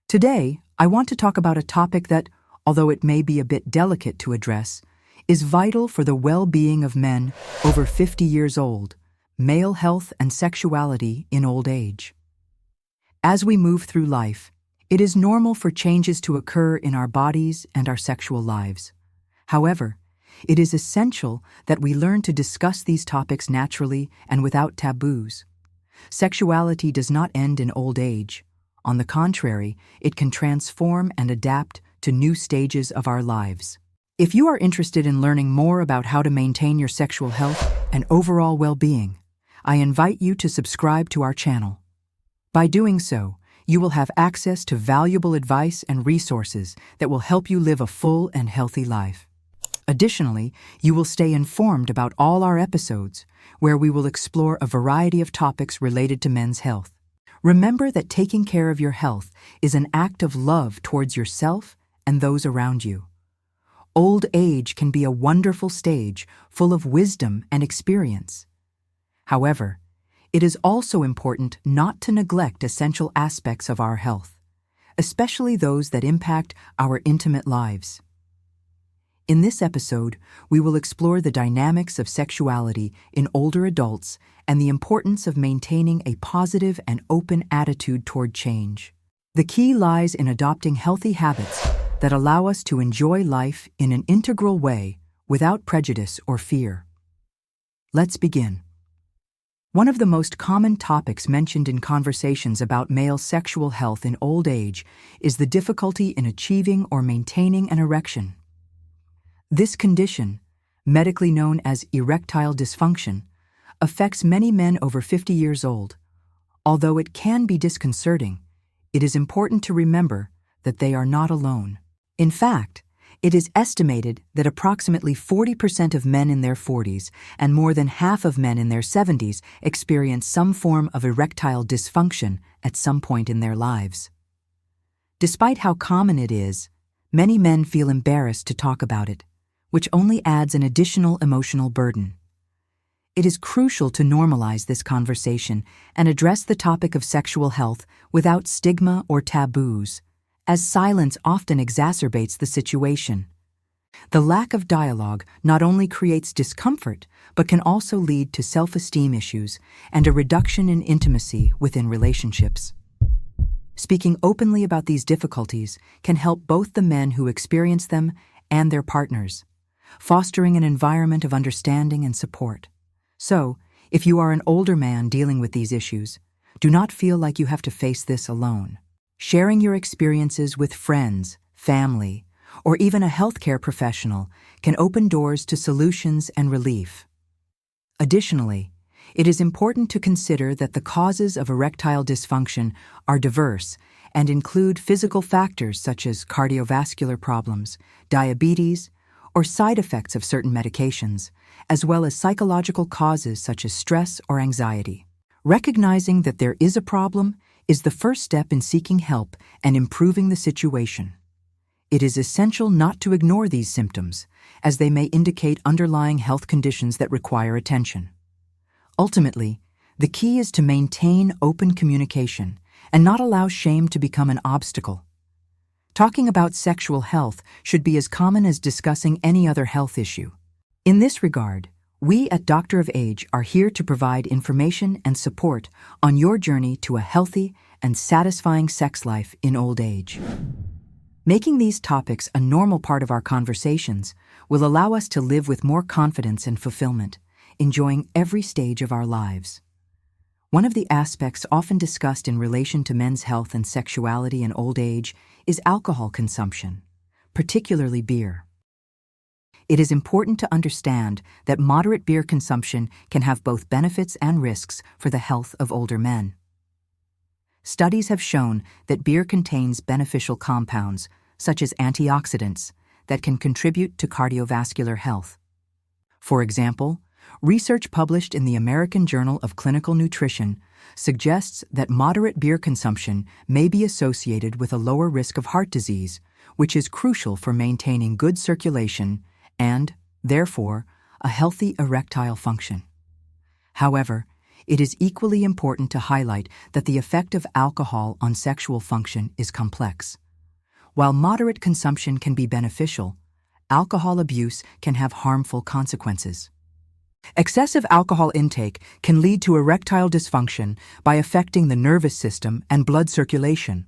Today, I want to talk about a topic that, although it may be a bit delicate to address, is vital for the well-being of men over 50 years old: male health and sexuality in old age. As we move through life, it is normal for changes to occur in our bodies and our sexual lives. However, it is essential that we learn to discuss these topics naturally and without taboos. Sexuality does not end in old age. On the contrary, it can transform and adapt to new stages of our lives. If you are interested in learning more about how to maintain your sexual health and overall well-being, I invite you to subscribe to our channel. By doing so, you will have access to valuable advice and resources that will help you live a full and healthy life. Additionally, you will stay informed about all our episodes, where we will explore a variety of topics related to men's health. Remember that taking care of your health is an act of love towards yourself and those around you. Old age can be a wonderful stage full of wisdom and experience. However, it is also important not to neglect essential aspects of our health, especially those that impact our intimate lives. In this episode, we will explore the dynamics of sexuality in older adults and the importance of maintaining a positive and open attitude toward change. The key lies in adopting healthy habits that allow us to enjoy life in an integral way without prejudice or fear. Let's begin. One of the most common topics mentioned in conversations about male sexual health in old age is the difficulty in achieving or maintaining an erection. This condition, medically known as erectile dysfunction, affects many men over 50 years old. Although it can be disconcerting, it is important to remember that they are not alone. In fact, it is estimated that approximately 40% of men in their 40s and more than half of men in their 70s experience some form of erectile dysfunction at some point in their lives. Despite how common it is, many men feel embarrassed to talk about it, which only adds an additional emotional burden. It is crucial to normalize this conversation and address the topic of sexual health without stigma or taboos, as silence often exacerbates the situation. The lack of dialogue not only creates discomfort, but can also lead to self-esteem issues and a reduction in intimacy within relationships. Speaking openly about these difficulties can help both the men who experience them and their partners, fostering an environment of understanding and support. So, if you are an older man dealing with these issues, do not feel like you have to face this alone. Sharing your experiences with friends, family, or even a healthcare professional can open doors to solutions and relief. Additionally, it is important to consider that the causes of erectile dysfunction are diverse and include physical factors such as cardiovascular problems, diabetes, or side effects of certain medications, as well as psychological causes such as stress or anxiety. Recognizing that there is a problem is the first step in seeking help and improving the situation. It is essential not to ignore these symptoms, as they may indicate underlying health conditions that require attention. Ultimately, the key is to maintain open communication and not allow shame to become an obstacle. Talking about sexual health should be as common as discussing any other health issue. In this regard, we at Doctor of Age are here to provide information and support on your journey to a healthy and satisfying sex life in old age. Making these topics a normal part of our conversations will allow us to live with more confidence and fulfillment, enjoying every stage of our lives. One of the aspects often discussed in relation to men's health and sexuality in old age is alcohol consumption, particularly beer. It is important to understand that moderate beer consumption can have both benefits and risks for the health of older men. Studies have shown that beer contains beneficial compounds, such as antioxidants, that can contribute to cardiovascular health. For example, research published in the American Journal of Clinical Nutrition suggests that moderate beer consumption may be associated with a lower risk of heart disease, which is crucial for maintaining good circulation and, therefore, a healthy erectile function. However, it is equally important to highlight that the effect of alcohol on sexual function is complex. While moderate consumption can be beneficial, alcohol abuse can have harmful consequences. Excessive alcohol intake can lead to erectile dysfunction by affecting the nervous system and blood circulation.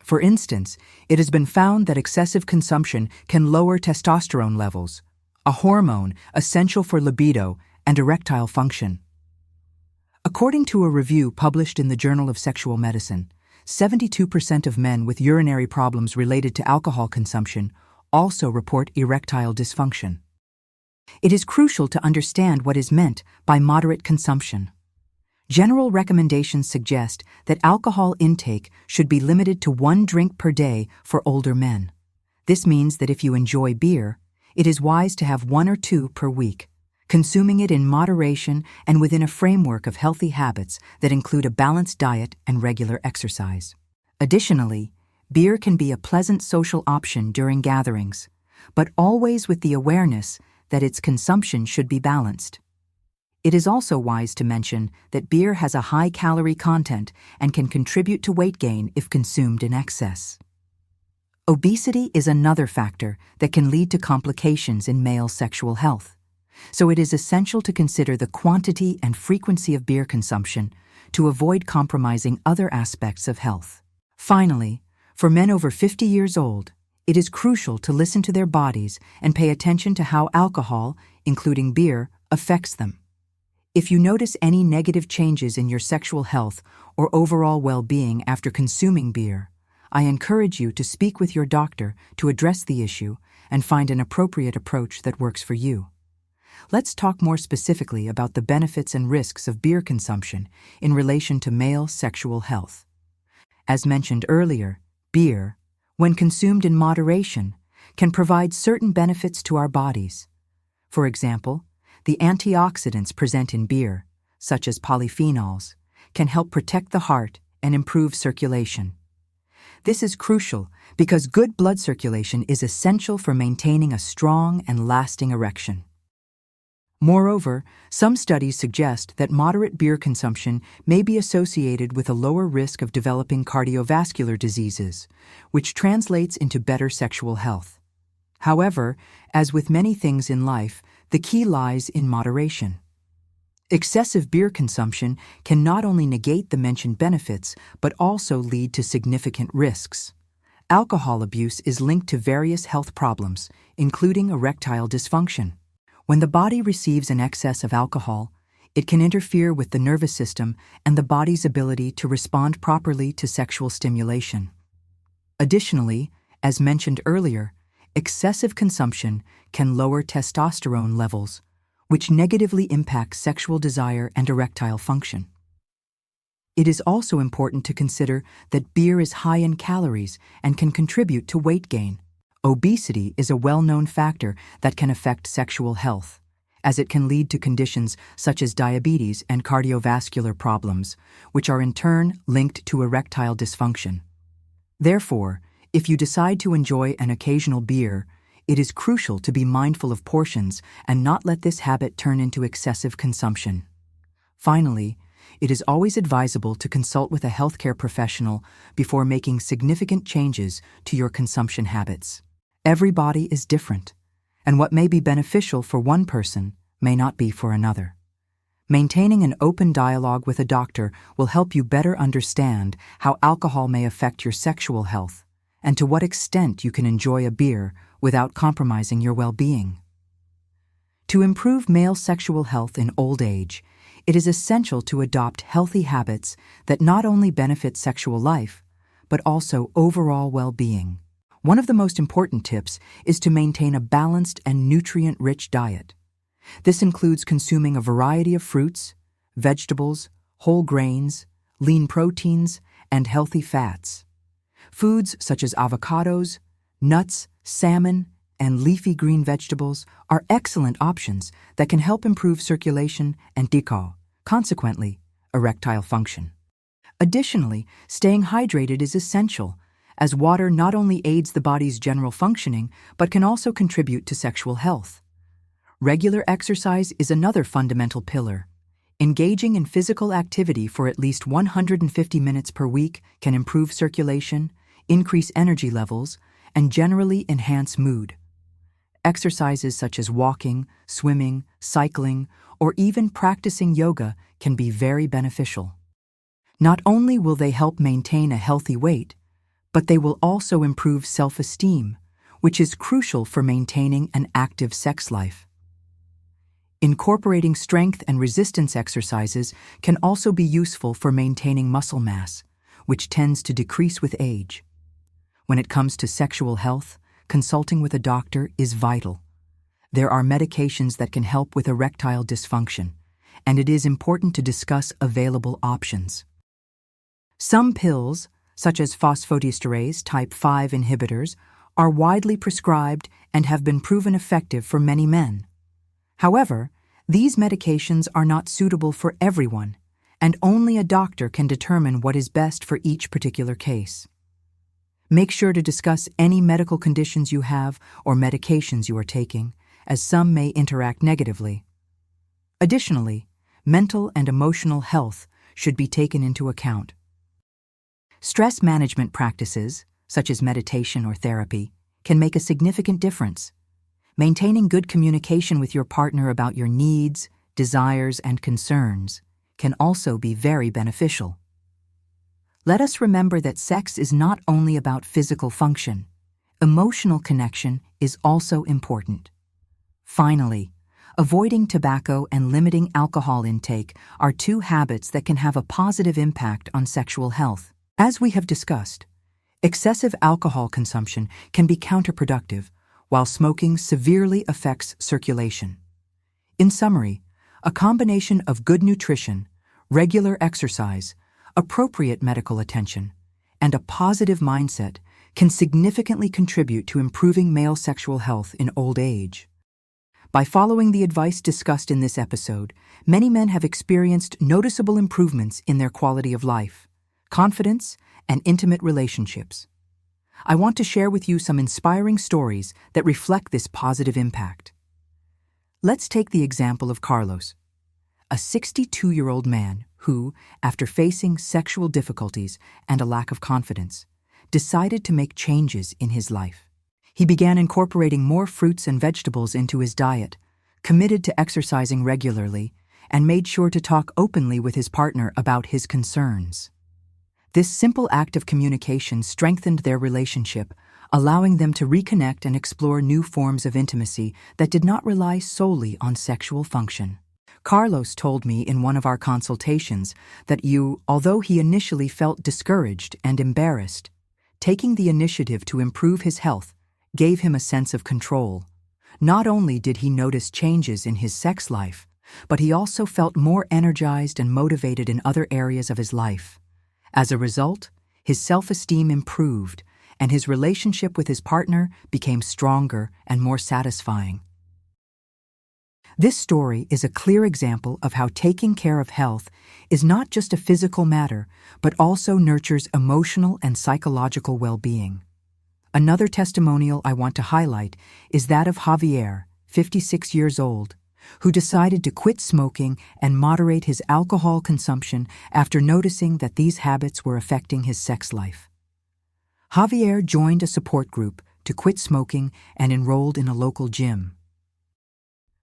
For instance, it has been found that excessive consumption can lower testosterone levels, a hormone essential for libido and erectile function. According to a review published in the Journal of Sexual Medicine, 72% of men with urinary problems related to alcohol consumption also report erectile dysfunction. It is crucial to understand what is meant by moderate consumption. General recommendations suggest that alcohol intake should be limited to 1 drink per day for older men. This means that if you enjoy beer, it is wise to have 1 or 2 per week, consuming it in moderation and within a framework of healthy habits that include a balanced diet and regular exercise. Additionally, beer can be a pleasant social option during gatherings, but always with the awareness that its consumption should be balanced. It is also wise to mention that beer has a high calorie content and can contribute to weight gain if consumed in excess. Obesity is another factor that can lead to complications in male sexual health, so it is essential to consider the quantity and frequency of beer consumption to avoid compromising other aspects of health. Finally, for men over 50 years old, it is crucial to listen to their bodies and pay attention to how alcohol, including beer, affects them. If you notice any negative changes in your sexual health or overall well-being after consuming beer, I encourage you to speak with your doctor to address the issue and find an appropriate approach that works for you. Let's talk more specifically about the benefits and risks of beer consumption in relation to male sexual health. As mentioned earlier, beer, when consumed in moderation, can provide certain benefits to our bodies. For example, the antioxidants present in beer, such as polyphenols, can help protect the heart and improve circulation. This is crucial because good blood circulation is essential for maintaining a strong and lasting erection. Moreover, some studies suggest that moderate beer consumption may be associated with a lower risk of developing cardiovascular diseases, which translates into better sexual health. However, as with many things in life, the key lies in moderation. Excessive beer consumption can not only negate the mentioned benefits, but also lead to significant risks. Alcohol abuse is linked to various health problems, including erectile dysfunction. When the body receives an excess of alcohol, it can interfere with the nervous system and the body's ability to respond properly to sexual stimulation. Additionally, as mentioned earlier, excessive consumption can lower testosterone levels, which negatively impacts sexual desire and erectile function. It is also important to consider that beer is high in calories and can contribute to weight gain. Obesity is a well-known factor that can affect sexual health, as it can lead to conditions such as diabetes and cardiovascular problems, which are in turn linked to erectile dysfunction. Therefore, if you decide to enjoy an occasional beer, it is crucial to be mindful of portions and not let this habit turn into excessive consumption. Finally, it is always advisable to consult with a healthcare professional before making significant changes to your consumption habits. Every body is different, and what may be beneficial for one person may not be for another. Maintaining an open dialogue with a doctor will help you better understand how alcohol may affect your sexual health and to what extent you can enjoy a beer without compromising your well-being. To improve male sexual health in old age, it is essential to adopt healthy habits that not only benefit sexual life, but also overall well-being. One of the most important tips is to maintain a balanced and nutrient-rich diet. This includes consuming a variety of fruits, vegetables, whole grains, lean proteins, and healthy fats. Foods such as avocados, nuts, salmon, and leafy green vegetables are excellent options that can help improve circulation and consequently, erectile function. Additionally, staying hydrated is essential, as water not only aids the body's general functioning, but can also contribute to sexual health. Regular exercise is another fundamental pillar. Engaging in physical activity for at least 150 minutes per week can improve circulation, increase energy levels, and generally enhance mood. Exercises such as walking, swimming, cycling, or even practicing yoga can be very beneficial. Not only will they help maintain a healthy weight, but they will also improve self-esteem, which is crucial for maintaining an active sex life. Incorporating strength and resistance exercises can also be useful for maintaining muscle mass, which tends to decrease with age. When it comes to sexual health, consulting with a doctor is vital. There are medications that can help with erectile dysfunction, and it is important to discuss available options. Some pills, such as phosphodiesterase type 5 inhibitors, are widely prescribed and have been proven effective for many men. However, these medications are not suitable for everyone, and only a doctor can determine what is best for each particular case. Make sure to discuss any medical conditions you have or medications you are taking, as some may interact negatively. Additionally, mental and emotional health should be taken into account. Stress management practices, such as meditation or therapy, can make a significant difference. Maintaining good communication with your partner about your needs, desires, and concerns can also be very beneficial. Let us remember that sex is not only about physical function. Emotional connection is also important. Finally, avoiding tobacco and limiting alcohol intake are two habits that can have a positive impact on sexual health. As we have discussed, excessive alcohol consumption can be counterproductive, while smoking severely affects circulation. In summary, a combination of good nutrition, regular exercise, appropriate medical attention, and a positive mindset can significantly contribute to improving male sexual health in old age. By following the advice discussed in this episode, many men have experienced noticeable improvements in their quality of life, confidence, and intimate relationships. I want to share with you some inspiring stories that reflect this positive impact. Let's take the example of Carlos, a 62-year-old man who, after facing sexual difficulties and a lack of confidence, decided to make changes in his life. He began incorporating more fruits and vegetables into his diet, committed to exercising regularly, and made sure to talk openly with his partner about his concerns. This simple act of communication strengthened their relationship, allowing them to reconnect and explore new forms of intimacy that did not rely solely on sexual function. Carlos told me in one of our consultations that although he initially felt discouraged and embarrassed, taking the initiative to improve his health gave him a sense of control. Not only did he notice changes in his sex life, but he also felt more energized and motivated in other areas of his life. As a result, his self-esteem improved, and his relationship with his partner became stronger and more satisfying. This story is a clear example of how taking care of health is not just a physical matter, but also nurtures emotional and psychological well-being. Another testimonial I want to highlight is that of Javier, 56 years old, who decided to quit smoking and moderate his alcohol consumption after noticing that these habits were affecting his sex life. Javier joined a support group to quit smoking and enrolled in a local gym.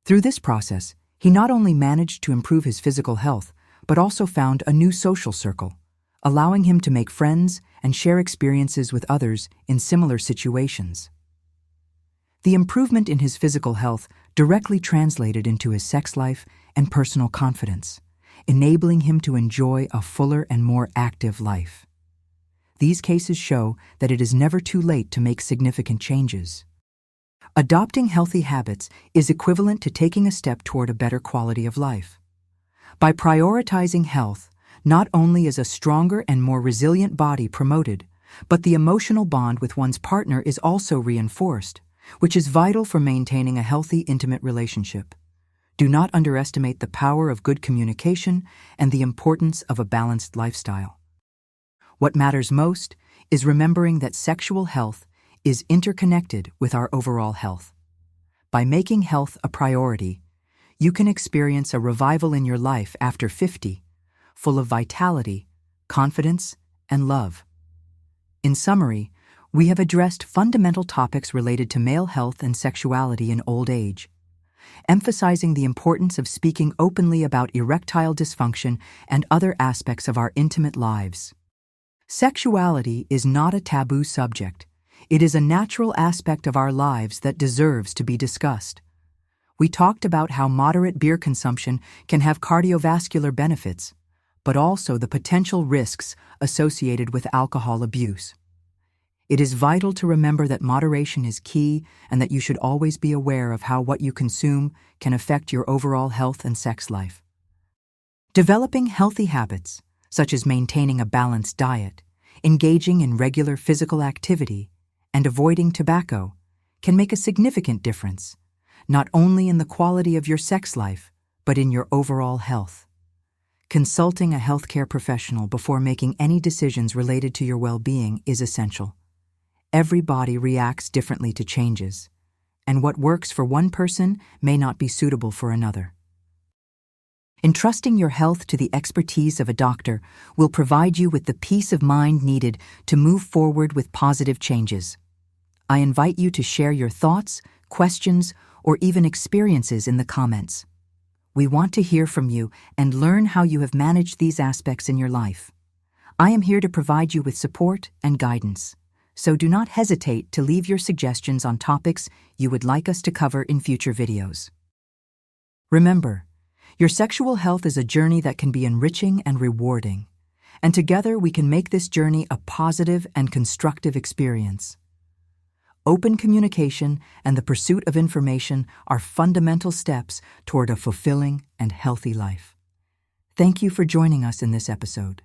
Through this process, he not only managed to improve his physical health, but also found a new social circle, allowing him to make friends and share experiences with others in similar situations. The improvement in his physical health directly translated into his sex life and personal confidence, enabling him to enjoy a fuller and more active life. These cases show that it is never too late to make significant changes. Adopting healthy habits is equivalent to taking a step toward a better quality of life. By prioritizing health, not only is a stronger and more resilient body promoted, but the emotional bond with one's partner is also reinforced, which is vital for maintaining a healthy, intimate relationship. Do not underestimate the power of good communication and the importance of a balanced lifestyle. What matters most is remembering that sexual health is interconnected with our overall health. By making health a priority, you can experience a revival in your life after 50, full of vitality, confidence, and love. In summary, we have addressed fundamental topics related to male health and sexuality in old age, emphasizing the importance of speaking openly about erectile dysfunction and other aspects of our intimate lives. Sexuality is not a taboo subject. It is a natural aspect of our lives that deserves to be discussed. We talked about how moderate beer consumption can have cardiovascular benefits, but also the potential risks associated with alcohol abuse. It is vital to remember that moderation is key and that you should always be aware of how what you consume can affect your overall health and sex life. Developing healthy habits, such as maintaining a balanced diet, engaging in regular physical activity, and avoiding tobacco, can make a significant difference, not only in the quality of your sex life, but in your overall health. Consulting a healthcare professional before making any decisions related to your well-being is essential. Every body reacts differently to changes, and what works for one person may not be suitable for another. Entrusting your health to the expertise of a doctor will provide you with the peace of mind needed to move forward with positive changes. I invite you to share your thoughts, questions, or even experiences in the comments. We want to hear from you and learn how you have managed these aspects in your life. I am here to provide you with support and guidance, so do not hesitate to leave your suggestions on topics you would like us to cover in future videos. Remember, your sexual health is a journey that can be enriching and rewarding, and together we can make this journey a positive and constructive experience. Open communication and the pursuit of information are fundamental steps toward a fulfilling and healthy life. Thank you for joining us in this episode.